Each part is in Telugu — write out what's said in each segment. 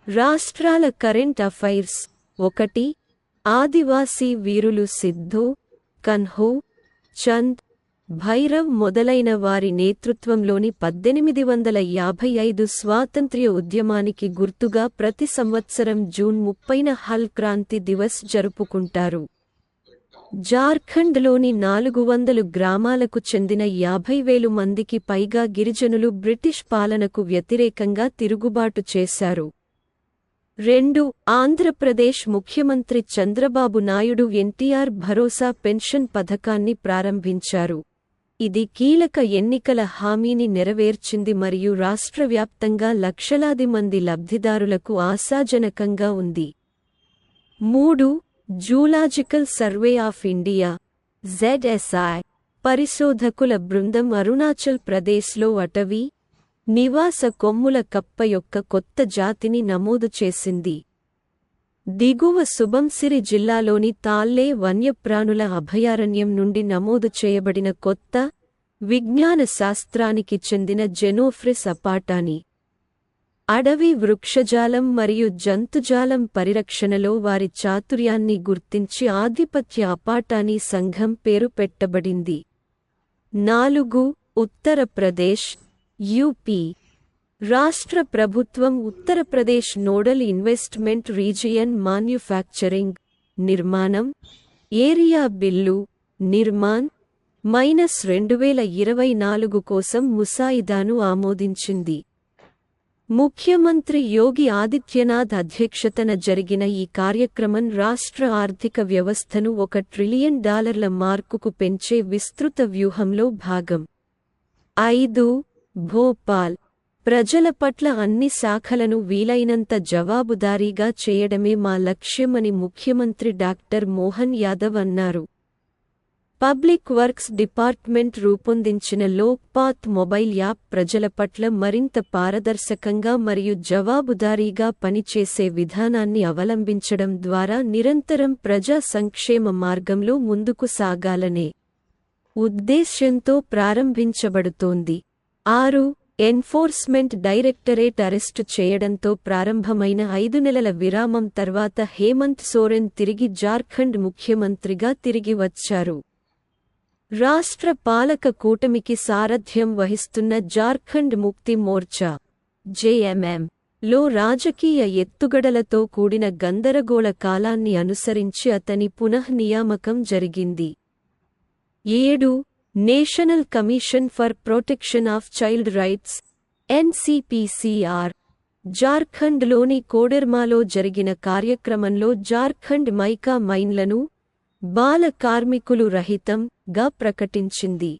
రాష్ట్రాల కరెంట్ అఫైర్స్ 1. ఆదివాసీ వీరులు సిద్ధూ, కన్హూ, చంద్, భైరవ్ మొదలైన వారి నేతృత్వంలోని 1855 స్వాతంత్ర్య ఉద్యమానికి గుర్తుగా ప్రతి సంవత్సరం జూన్ 30న హల్ క్రాంతి దివస్ జరుపుకుంటారు. జార్ఖండ్లోని 400 గ్రామాలకు చెందిన 50,000 మందికి పైగా గిరిజనులు బ్రిటిష్ పాలనకు వ్యతిరేకంగా తిరుగుబాటు చేశారు. 2. ఆంధ్రప్రదేశ్ ముఖ్యమంత్రి చంద్రబాబు నాయుడు ఎన్టీఆర్ భరోసా పెన్షన్ పథకాన్ని ప్రారంభించారు. ఇది కీలక ఎన్నికల హామీని నెరవేర్చింది మరియు రాష్ట్రవ్యాప్తంగా లక్షలాది మంది లబ్ధిదారులకు ఆశాజనకంగా ఉంది. 3. Zoological survey of India (ZSI) పరిశోధకుల బృందం అరుణాచల్ ప్రదేశ్లో అటవీ, నివాస కొమ్ముల కప్ప యొక్క కొత్త జాతిని నమోదు చేసింది. దిగువ సుబన్సిరి జిల్లాలోని తాల్లే వన్యప్రాణుల అభయారణ్యం నుండి నమోదు చేయబడిన కొత్త, విజ్ఞాన శాస్త్రానికి చెందిన జెనోఫ్రిస్ అపాటాని. అడవి వృక్షజాలం మరియు జంతుజాలం పరిరక్షణలో వారి చాతుర్యాన్ని గుర్తించి ఆధిపత్య అపాటాని సంఘం పేరు పెట్టబడింది. 4. ఉత్తరప్రదేశ్ యూపీ రాష్ట్ర ప్రభుత్వం Uttar Pradesh nodal investment region manufacturing, నిర్మాణం, ఏరియా బిల్లు, నిర్మాణ్ -2024 కోసం ముసాయిదాను ఆమోదించింది. ముఖ్యమంత్రి యోగి ఆదిత్యనాథ్ అధ్యక్షతన జరిగిన ఈ కార్యక్రమం రాష్ట్ర ఆర్థిక వ్యవస్థను $1 ట్రిలియన్ మార్కుకు పెంచే విస్తృత వ్యూహంలో భాగం. 5. భోపాల్ ప్రజల పట్ల అన్ని శాఖలను వీలైనంత జవాబుదారీగా చేయడమే మా లక్ష్యమని ముఖ్యమంత్రి డాక్టర్ మోహన్ యాదవ్ అన్నారు. పబ్లిక్ వర్క్స్ డిపార్ట్మెంట్ రూపొందించిన లోక్పాత్ మొబైల్ యాప్ ప్రజల పట్ల మరింత పారదర్శకంగా మరియు జవాబుదారీగా పనిచేసే విధానాన్ని అవలంబించడం ద్వారా నిరంతరం ప్రజా సంక్షేమ మార్గంలో ముందుకు సాగాలనే ఉద్దేశ్యంతో ప్రారంభించబడుతోంది. 6. ఎన్ఫోర్స్మెంట్ డైరెక్టరేట్ అరెస్టు చేయడంతో ప్రారంభమైన 5 నెలల విరామం తర్వాత హేమంత్ సోరెన్ తిరిగి జార్ఖండ్ ముఖ్యమంత్రిగా తిరిగి వచ్చారు. రాష్ట్ర పాలక కూటమికి సారథ్యం వహిస్తున్న జార్ఖండ్ ముక్తి మోర్చా (JMM) లో రాజకీయ ఎత్తుగడలతో కూడిన గందరగోళ కాలాన్ని అనుసరించి అతని పునఃనియామకం జరిగింది. 7. National commission for protection of child rights (NCPCR) జార్ఖండ్లోని కోడెర్మాలో జరిగిన కార్యక్రమంలో జార్ఖండ్ మైకా మైన్లను బాల కార్మికులు రహితం గా ప్రకటించింది.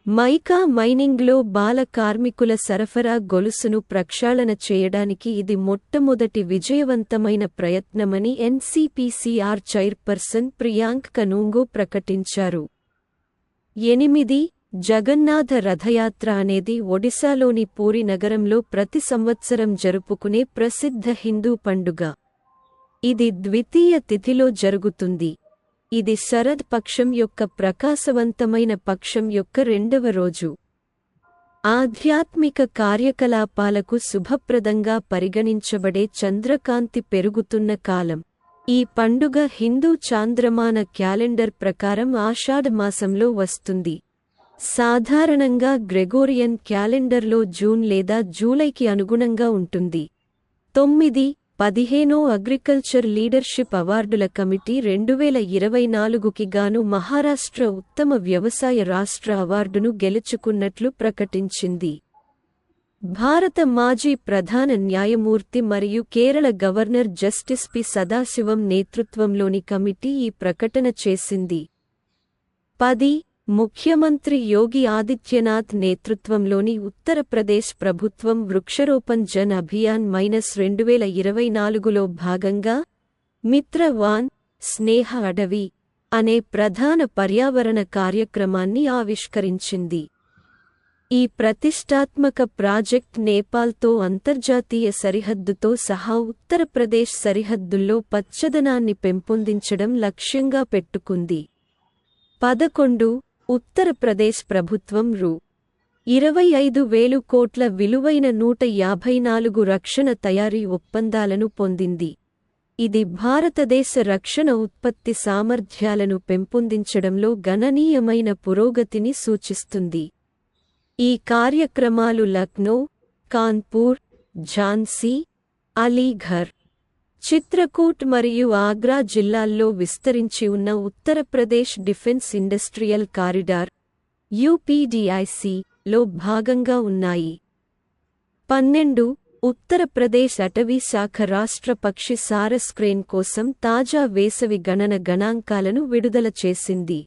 మైకా మైనింగ్లో బాల కార్మికుల సరఫరా గొలుసును ప్రక్షాళన చేయడానికి ఇది మొట్టమొదటి విజయవంతమైన ప్రయత్నమని NCPCR చైర్పర్సన్ ప్రియాంక్ కనూంగో ప్రకటించారు. 8. జగన్నాథ రథయాత్ర అనేది ఒడిశాలోని పూరి నగరంలో ప్రతి సంవత్సరం జరుపుకునే ప్రసిద్ధ హిందూ పండుగ. ఇది ద్వితీయ తిథిలో జరుగుతుంది. ఇది శరద్ పక్షం యొక్క ప్రకాశవంతమైన పక్షం యొక్క 2వ రోజు. ఆధ్యాత్మిక కార్యకలాపాలకు శుభప్రదంగా పరిగణించబడే చంద్రకాంతి పెరుగుతున్న కాలం. ఈ పండుగ హిందూ చాంద్రమాన క్యాలెండర్ ప్రకారం ఆషాఢ మాసంలో వస్తుంది. సాధారణంగా గ్రెగోరియన్ క్యాలెండర్లో జూన్ లేదా జూలైకి అనుగుణంగా ఉంటుంది. 9. 15 అగ్రికల్చర్ లీడర్షిప్ అవార్డుల కమిటీ 2024కి గాను మహారాష్ట్ర ఉత్తమ వ్యవసాయ రాష్ట్ర అవార్డును గెలుచుకున్నట్లు ప్రకటించింది. భారత మాజీ ప్రధాన న్యాయమూర్తి మరియు Kerala governor justice P. Sadasivam నేతృత్వంలోని కమిటీ ఈ ప్రకటన చేసింది. 10. ముఖ్యమంత్రి యోగి ఆదిత్యనాథ్ నేతృత్వంలోని ఉత్తరప్రదేశ్ ప్రభుత్వం వృక్షరోపణ్ జన్ అభియాన్ -2024లో భాగంగా మిత్రవాన్ స్నేహ అడవి అనే ప్రధాన పర్యావరణ కార్యక్రమాన్ని ఆవిష్కరించింది. ఈ ప్రతిష్టాత్మక ప్రాజెక్ట్ నేపాల్తో అంతర్జాతీయ సరిహద్దుతో సహా ఉత్తరప్రదేశ్ సరిహద్దుల్లో పచ్చదనాన్ని పెంపొందించడం లక్ష్యంగా పెట్టుకుంది. 11. ఉత్తరప్రదేశ్ ప్రభుత్వం రూ. 25,000 కోట్ల విలువైన 154 రక్షణ తయారీ ఒప్పందాలను పొందింది. ఇది భారతదేశ రక్షణ ఉత్పత్తి సామర్థ్యాలను పెంపొందించడంలో గణనీయమైన పురోగతిని సూచిస్తుంది. ఈ కార్యక్రమాలు లక్నో, కాన్పూర్, ఝాన్సీ, అలీఘర్, చిత్రకూట్ మరియు ఆగ్రా జిల్లాల్లో విస్తరించి ఉన్న Uttar Pradesh defence industrial corridor (UPDIC) లో భాగంగా ఉన్నాయి. 12 ఉత్తరప్రదేశ్ అటవీ శాఖ రాష్ట్ర పక్షి సారస్క్రేన్ కోసం తాజా వేసవి గణన గణాంకాలను విడుదల చేసింది.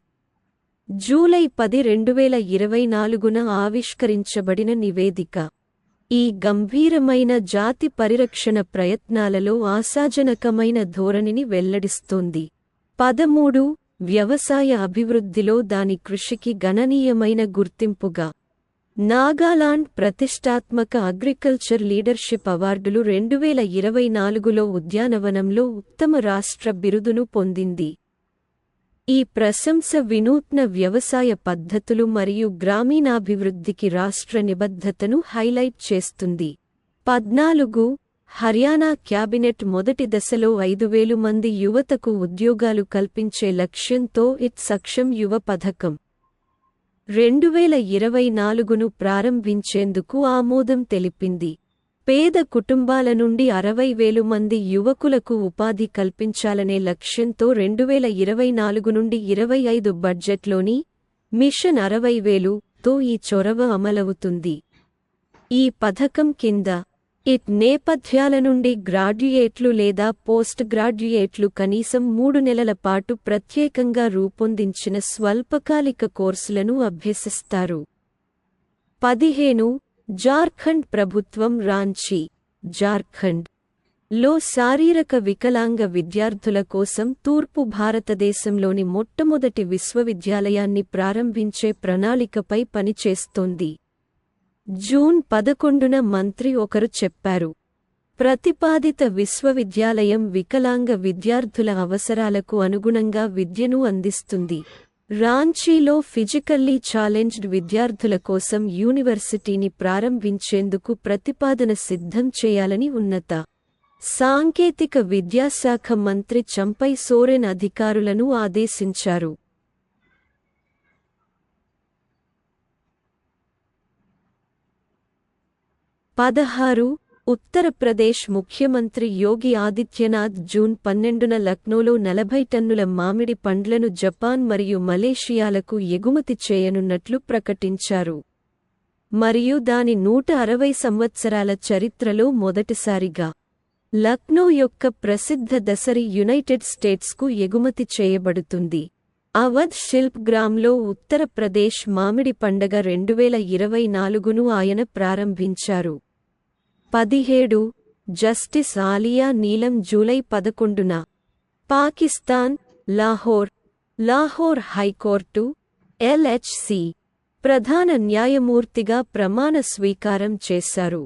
జూలై 10, 2024న ఆవిష్కరించబడిన నివేదిక ఈ గంభీరమైన జాతి పరిరక్షణ ప్రయత్నాలలో ఆశాజనకమైన ధోరణిని వెల్లడిస్తోంది. 13 వ్యవసాయ అభివృద్ధిలో దాని కృషికి గణనీయమైన గుర్తింపుగా నాగాలాండ్ ప్రతిష్టాత్మక అగ్రికల్చర్ లీడర్షిప్ అవార్డులు 2024లో ఉద్యానవనంలో ఉత్తమ రాష్ట్ర బిరుదును పొందింది. ఈ ప్రశంస వినూత్న వ్యవసాయ పద్ధతులు మరియు గ్రామీణాభివృద్ధికి రాష్ట్ర నిబద్ధతను హైలైట్ చేస్తుంది. 14 హర్యానా క్యాబినెట్ మొదటి దశలో 5,000 మంది యువతకు ఉద్యోగాలు కల్పించే లక్ష్యంతో ఇట్ సక్షం యువ పథకం 2024ను ప్రారంభించేందుకు ఆమోదం తెలిపింది. పేద కుటుంబాల నుండి 60,000 మంది యువకులకు ఉపాధి కల్పించాలనే లక్ష్యంతో 2024 నుండి 25 బడ్జెట్లోని మిషన్ 60,000తో ఈ చొరవ అమలవుతుంది. ఈ పథకం కింద ఇట్ నేపథ్యాల నుండి గ్రాడ్యుయేట్లు లేదా పోస్ట్ గ్రాడ్యుయేట్లు కనీసం 3 నెలల పాటు ప్రత్యేకంగా రూపొందించిన స్వల్పకాలిక కోర్సులను అభ్యసిస్తారు. 15 జార్ఖండ్ ప్రభుత్వం రాంచీ, జార్ఖండ్ లో శారీరక వికలాంగ విద్యార్థుల కోసం తూర్పు భారతదేశంలోని మొట్టమొదటి విశ్వవిద్యాలయాన్ని ప్రారంభించే ప్రణాళికపై పనిచేస్తోంది. జూన్ 11న మంత్రి ఒకరు చెప్పారు. ప్రతిపాదిత విశ్వవిద్యాలయం వికలాంగ విద్యార్థుల అవసరాలకు అనుగుణంగా విద్యను అందిస్తుంది. రాంచీలో ఫిజికల్లీ ఛాలెంజ్డ్ విద్యార్థుల కోసం యూనివర్సిటీని ప్రారంభించేందుకు ప్రతిపాదన సిద్ధం చేయాలని ఉన్నత సాంకేతిక విద్యాశాఖ మంత్రి చంపై సోరెన్ అధికారులను ఆదేశించారు. 16 ఉత్తరప్రదేశ్ ముఖ్యమంత్రి యోగి ఆదిత్యనాథ్ జూన్ 12న లక్నోలో 40 టన్నుల మామిడి పండ్లను జపాన్ మరియు మలేషియాలకు ఎగుమతి చేయనున్నట్లు ప్రకటించారు. మరియు దాని 160 సంవత్సరాల చరిత్రలో మొదటిసారిగా లక్నో యొక్క ప్రసిద్ధ దసరి యునైటెడ్ స్టేట్స్కు ఎగుమతి చేయబడుతుంది. అవధ్ శిల్ప్ గ్రామ్లో ఉత్తరప్రదేశ్ మామిడి పండగ 2024ను ఆయన ప్రారంభించారు. 17 జస్టిస్ ఆలియా నీలం జూలై 11న పాకిస్తాన్, లాహోర్ హైకోర్టు (LHC) ప్రధాన న్యాయమూర్తిగా ప్రమాణ స్వీకారం చేశారు.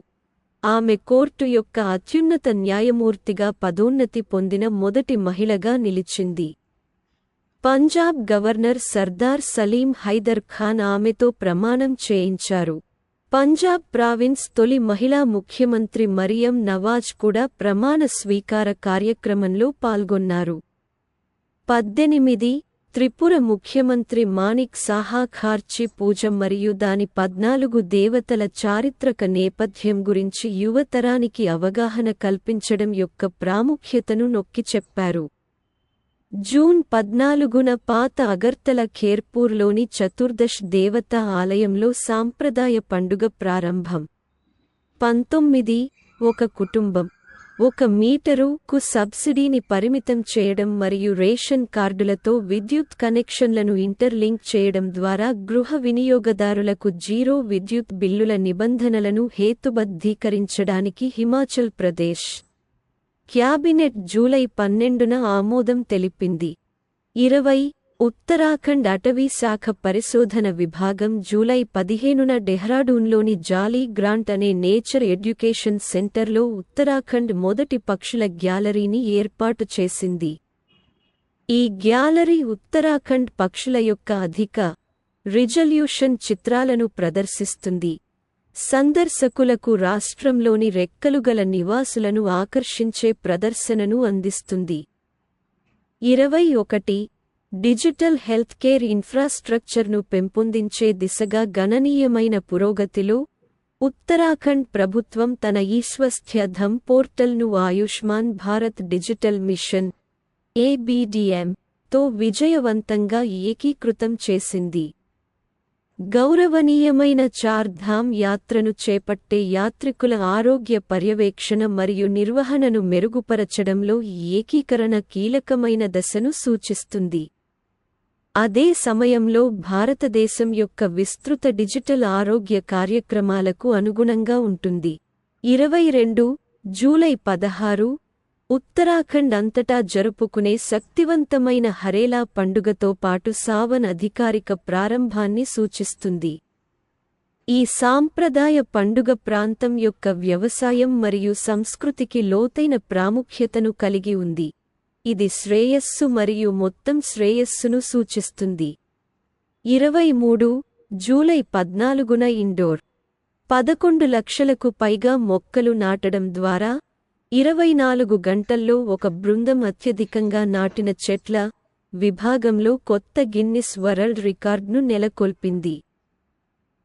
ఆమె కోర్టు యొక్క అత్యున్నత న్యాయమూర్తిగా పదోన్నతి పొందిన మొదటి మహిళగా నిలిచింది. పంజాబ్ గవర్నర్ సర్దార్ సలీం హైదర్ ఖాన్ ఆమెతో ప్రమాణం చేయించారు. పంజాబ్ ప్రావిన్స్ తొలి మహిళా ముఖ్యమంత్రి మరియం నవాజ్ కూడా ప్రమాణ స్వీకార కార్యక్రమంలో పాల్గొన్నారు. 18 త్రిపుర ముఖ్యమంత్రి మాణిక్ సాహా ఖార్చి పూజ మరియు దాని 14 దేవతల చారిత్రక నేపథ్యం గురించి యువతరానికి అవగాహన కల్పించడం యొక్క ప్రాముఖ్యతను నొక్కి చెప్పారు. జూన్ 14న పాత అగర్తల ఖేర్పూర్లోని చతుర్దశ్ దేవతా ఆలయంలో సాంప్రదాయ పండుగ ప్రారంభం. 19 ఒక కుటుంబం 1 మీటరుకు సబ్సిడీని పరిమితం చేయడం మరియు రేషన్ కార్డులతో విద్యుత్ కనెక్షన్లను ఇంటర్లింక్ చేయడం ద్వారా గృహ వినియోగదారులకు జీరో విద్యుత్ బిల్లుల నిబంధనలను హేతుబద్ధీకరించడానికి హిమాచల్ ప్రదేశ్ క్యాబినెట్ జూలై 12న ఆమోదం తెలిపింది. 20 ఉత్తరాఖండ్ అటవీ శాఖ పరిశోధన విభాగం జూలై 15న డెహ్రాడూన్లోని జాలీ గ్రాంట్ అనే నేచర్ ఎడ్యుకేషన్ సెంటర్లో ఉత్తరాఖండ్ మొదటి పక్షుల గ్యాలరీని ఏర్పాటు చేసింది. ఈ గ్యాలరీ ఉత్తరాఖండ్ పక్షుల యొక్క అధిక రిజల్యూషన్ చిత్రాలను ప్రదర్శిస్తుంది. సందర్శకులకు రాష్ట్రంలోని రెక్కలుగల నివాసులను ఆకర్షించే ప్రదర్శనను అందిస్తుంది. 21 డిజిటల్ హెల్త్ కేర్ ఇన్ఫ్రాస్ట్రక్చర్ను పెంపొందించే దిశగా గణనీయమైన పురోగతిలో ఉత్తరాఖండ్ ప్రభుత్వం తన ఈస్వాస్థ్య ధమ్ పోర్టల్ను Ayushman Bharat digital machine (ABDM) తో విజయవంతంగా ఏకీకృతం చేసింది. గౌరవనీయమైన చార్ ధామ్ యాత్రను చేపట్టే యాత్రికుల ఆరోగ్య పర్యవేక్షణ మరియు నిర్వహణను మెరుగుపరచడంలో ఈ ఏకీకరణ కీలకమైన దశను సూచిస్తుంది. అదే సమయంలో భారతదేశం యొక్క విస్తృత డిజిటల్ ఆరోగ్య కార్యక్రమాలకు అనుగుణంగా ఉంటుంది. 22 జూలై 16 ఉత్తరాఖండ్ అంతటా జరుపుకునే శక్తివంతమైన హరేలా పండుగతో పాటు సావన్ అధికారిక ప్రారంభాన్ని సూచిస్తుంది. ఈ సాంప్రదాయ పండుగ ప్రాంతం యొక్క వ్యవసాయం మరియు సంస్కృతికి లోతైన ప్రాముఖ్యతను కలిగి ఉంది. ఇది శ్రేయస్సు మరియు మొత్తం శ్రేయస్సును సూచిస్తుంది. 23 జూలై 14న ఇండోర్ 11 లక్షలకు పైగా మొక్కలు నాటడం ద్వారా 24 గంటల్లో ఒక బృందం అత్యధికంగా నాటిన చెట్ల విభాగంలో కొత్త గిన్నిస్ వరల్డ్ రికార్డ్ను నెలకొల్పింది.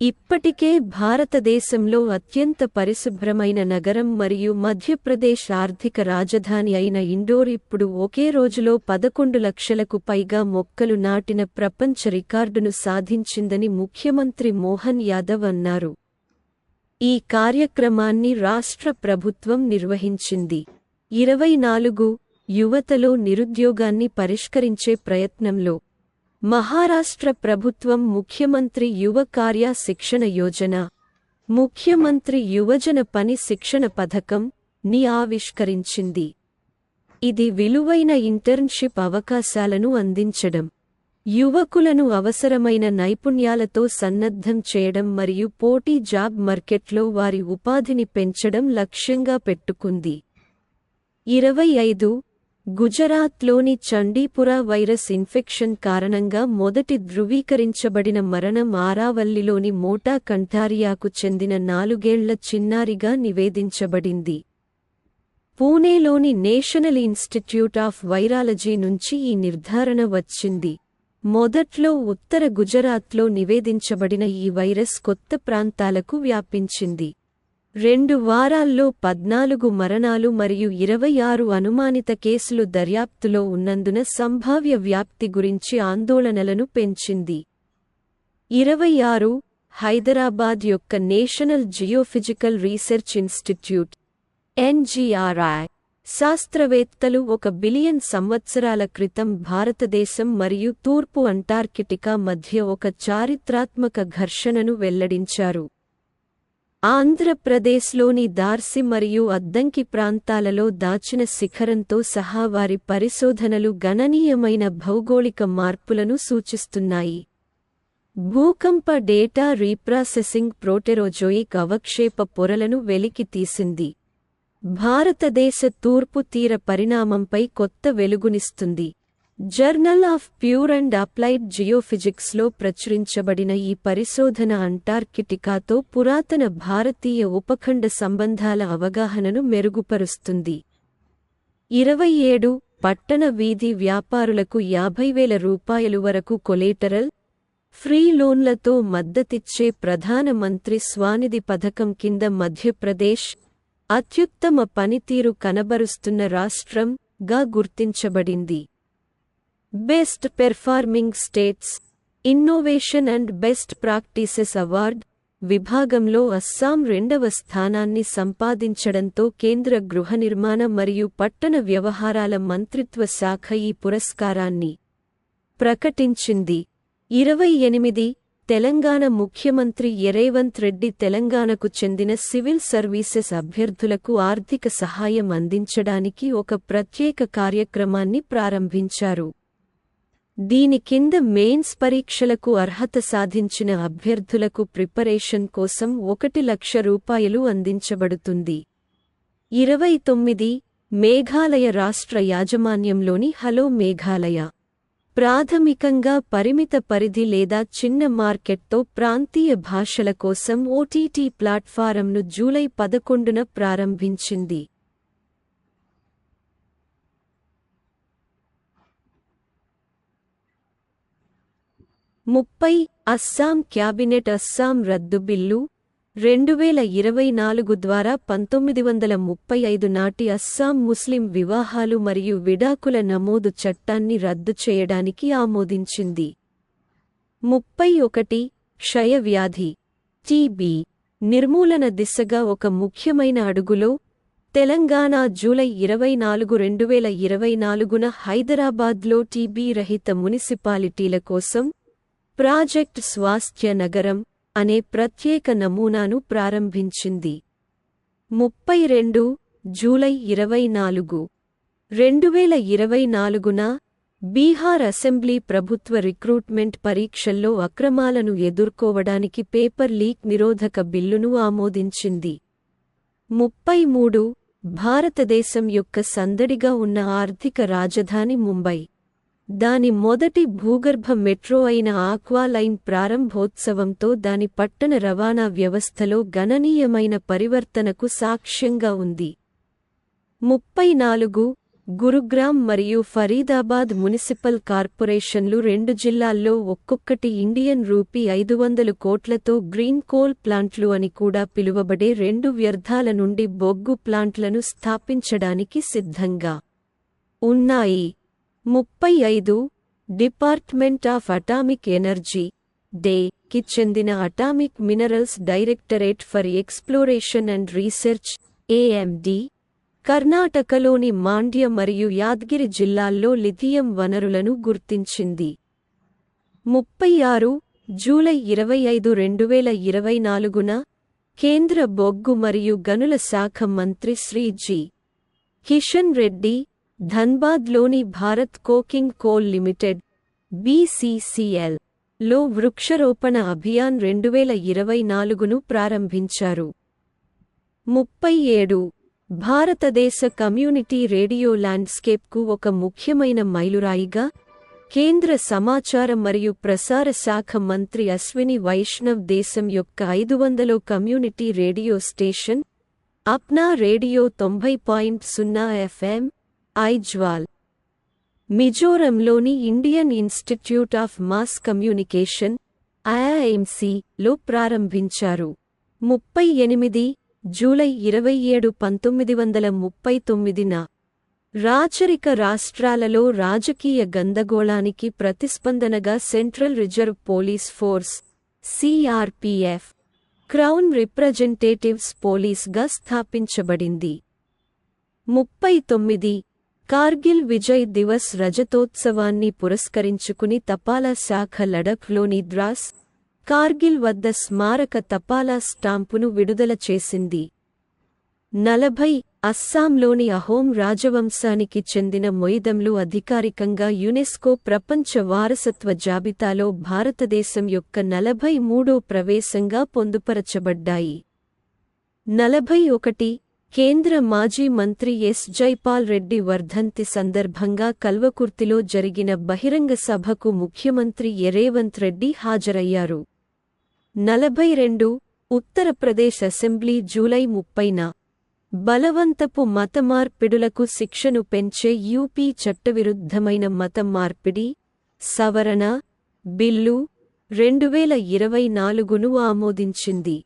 ఇప్పటికే భారతదేశంలో అత్యంత పరిశుభ్రమైన నగరం మరియు మధ్యప్రదేశ్ ఆర్థిక రాజధాని అయిన ఇండోర్ ఇప్పుడు ఒకే రోజులో 11 లక్షలకు పైగా మొక్కలు నాటిన ప్రపంచ రికార్డును సాధించిందని ముఖ్యమంత్రి మోహన్ యాదవ్ అన్నారు. ఈ కార్యక్రమాన్ని రాష్ట్ర ప్రభుత్వం నిర్వహించింది. 24 యువతలో నిరుద్యోగాన్ని పరిష్కరించే ప్రయత్నంలో మహారాష్ట్ర ప్రభుత్వం ముఖ్యమంత్రి యువ కార్య శిక్షణ యోజన, ముఖ్యమంత్రి యువజన పని శిక్షణ పథకం ని ఆవిష్కరించింది. ఇది విలువైన ఇంటర్న్షిప్ అవకాశాలను అందించడం, యువకులను అవసరమైన నైపుణ్యాలతో సన్నద్ధం చేయడం మరియు పోటీ జాబ్ మార్కెట్లో వారి ఉపాధిని పెంచడం లక్ష్యంగా పెట్టుకుంది. 25 గుజరాత్లోని చండీపుర వైరస్ ఇన్ఫెక్షన్ కారణంగా మొదటి ధృవీకరించబడిన మరణం ఆరావల్లిలోని మోటా కంఠారియాకు చెందిన 4 ఏళ్ల చిన్నారిగా నివేదించబడింది. పూణేలోని నేషనల్ ఇన్స్టిట్యూట్ ఆఫ్ వైరాలజీ నుంచి ఈ నిర్ధారణ వచ్చింది. మొదట్లో ఉత్తర గుజరాత్లో నివేదించబడిన ఈ వైరస్ కొత్త ప్రాంతాలకు వ్యాపించింది. 2 వారాల్లో 14 మరణాలు మరియు 26 అనుమానిత కేసులు దర్యాప్తులో ఉన్నందున సంభావ్య వ్యాప్తి గురించి ఆందోళనలను పెంచింది. 26 హైదరాబాద్ యొక్క national geophysical research institute (NGRI) శాస్త్రవేత్తలు 1 బిలియన్ సంవత్సరాల క్రితం భారతదేశం మరియు తూర్పు అంటార్కిటికా మధ్య ఒక చారిత్రాత్మక ఘర్షణను వెల్లడించారు. ఆంధ్రప్రదేశ్లోని దార్సి మరియు అద్దంకి ప్రాంతాలలో దాచిన శిఖరంతో సహా వారి పరిశోధనలు గణనీయమైన భౌగోళిక మార్పులను సూచిస్తున్నాయి. భూకంప డేటా రీప్రాసెసింగ్ ప్రోటెరోజోయిక్ అవక్షేప పొరలను వెలికి తీసింది. భారతదేశ తూర్పు తీర పరిణామంపై కొత్త వెలుగునిస్తుంది. Journal of pure and applied జియోఫిజిక్స్లో ప్రచురించబడిన ఈ పరిశోధన అంటార్కిటికాతో పురాతన భారతీయ ఉపఖండ సంబంధాల అవగాహనను మెరుగుపరుస్తుంది. 27 పట్టణ వీధి వ్యాపారులకు 50,000 రూపాయలు వరకు కొలేటరల్ ఫ్రీ లోన్లతో మద్దతిచ్చే ప్రధాన మంత్రి స్వానిధి పథకం కింద మధ్యప్రదేశ్ అత్యుత్తమ పనితీరు కనబరుస్తున్న రాష్ట్రంగా గుర్తించబడింది. Best performing states innovation and best practices award విభాగంలో అస్సాం 2వ స్థానాన్ని సంపాదించడంతో కేంద్ర గృహనిర్మాణ మరియు పట్టణ వ్యవహారాల మంత్రిత్వ శాఖ ఈ పురస్కారాన్ని ప్రకటించింది. 28 తెలంగాణ ముఖ్యమంత్రి రేవంత్ రెడ్డి తెలంగాణకు చెందిన సివిల్ సర్వీసెస్ అభ్యర్థులకు ఆర్థిక సహాయం అందించడానికి ఒక ప్రత్యేక కార్యక్రమాన్ని ప్రారంభించారు. దీని కింద మెయిన్స్ పరీక్షలకు అర్హత సాధించిన అభ్యర్థులకు ప్రిపరేషన్ కోసం 1 లక్ష రూపాయలు అందించబడుతుంది. 29 మేఘాలయ రాష్ట్ర యాజమాన్యంలోని హలో మేఘాలయ ప్రాథమికంగా పరిమిత పరిధి లేదా చిన్న మార్కెట్తో ప్రాంతీయ భాషల కోసం ఓటీటీ ప్లాట్ఫారంను జూలై 11న ప్రారంభించింది. అస్సాం క్యాబినెట్ అస్సాం రద్దు బిల్లు 2024 ద్వారా 1935 నాటి అస్సాం ముస్లిం వివాహాలు మరియు విడాకుల నమోదు చట్టాన్ని రద్దు చేయడానికి ఆమోదించింది. 31 క్షయవ్యాధి టీబీ నిర్మూలన దిశగా ఒక ముఖ్యమైన అడుగులో తెలంగాణ జూలై 24, 2024న హైదరాబాద్లో టీబీ రహిత మునిసిపాలిటీల కోసం ప్రాజెక్ట్ స్వాస్థ్య నగరం అనే ప్రత్యేక నమూనాను ప్రారంభించింది. 32 జూలై 24, 2024న బీహార్ అసెంబ్లీ ప్రభుత్వ రిక్రూట్మెంట్ పరీక్షల్లో అక్రమాలను ఎదుర్కోవడానికి పేపర్ లీక్ నిరోధక బిల్లును ఆమోదించింది. 33 భారతదేశం యొక్క సందడిగా ఉన్న ఆర్థిక రాజధాని ముంబై దాని మొదటి భూగర్భ మెట్రో అయిన ఆక్వా లైన్ ప్రారంభోత్సవంతో దాని పట్టణ రవాణా వ్యవస్థలో గణనీయమైన పరివర్తనకు సాక్ష్యంగా ఉంది. 34 గురుగ్రామ్ మరియు ఫరీదాబాద్ మునిసిపల్ కార్పొరేషన్లు 2 జిల్లాల్లో ఒక్కొక్కటి ఇండియన్ రూపీ 500 కోట్లతో గ్రీన్ కోల్ ప్లాంట్లు అని కూడా పిలువబడే 2 వ్యర్థాల నుండి బొగ్గు ప్లాంట్లను స్థాపించడానికి సిద్ధంగా ఉన్నాయి. 35 డిపార్ట్మెంట్ ఆఫ్ అటామిక్ ఎనర్జీ కి చెందిన atomic minerals directorate for exploration and research AMD కర్ణాటకలోని మాండ్య మరియు యాద్గిరి జిల్లాల్లో లిథియం వనరులను గుర్తించింది. 36 జూలై 25, 2024న కేంద్ర బొగ్గు మరియు గనుల శాఖ మంత్రి శ్రీ జి. కిషన్ రెడ్డి ధన్బాద్లోని Bharat coking coal limited BCCL లో వృక్షరోపణ అభియాన్ 2024ను ప్రారంభించారు. 37 భారతదేశ కమ్యూనిటీ రేడియో ల్యాండ్స్కేప్కు ఒక ముఖ్యమైన మైలురాయిగా కేంద్ర సమాచార మరియు ప్రసార శాఖ మంత్రి అశ్విని వైష్ణవ్ దేశం యొక్క 500వ community radio station Apna radio 90.0 FM Aizawl మిజోరంలోని Indian institute of mass communication IIMC లో ప్రారంభించారు. 38 జూలై 27, 1939న రాచరిక రాష్ట్రాలలో రాజకీయ గందగోళానికి ప్రతిస్పందనగా central reserve police force CRPF crown representatives పోలీస్గా స్థాపించబడింది. 39 కార్గిల్ విజయ్ దివస్ రజతోత్సవాన్ని పురస్కరించుకుని తపాలా శాఖ లడఖ్లోని ద్రాస్, కార్గిల్ వద్ద స్మారక తపాలా స్టాంపును విడుదల చేసింది. 40 అస్సాంలోని అహోం రాజవంశానికి చెందిన మొయిదమ్లు అధికారికంగా యునెస్కో ప్రపంచ వారసత్వ జాబితాలో భారతదేశం యొక్క 43వ ప్రవేశంగా పొందుపరచబడ్డాయి. 41 కేంద్ర మాజీ మంత్రి ఎస్. జైపాల్ రెడ్డి వర్ధంతి సందర్భంగా కల్వకుర్తిలో జరిగిన బహిరంగ సభకు ముఖ్యమంత్రి రేవంత్ రెడ్డి హాజరయ్యారు. 42 ఉత్తరప్రదేశ్ అసెంబ్లీ జూలై 30న బలవంతపు మత మార్పిడులకు శిక్షను పెంచే యూపీ చట్టవిరుద్ధమైన మత మార్పిడి సవరణ బిల్లు 2024ను ఆమోదించింది.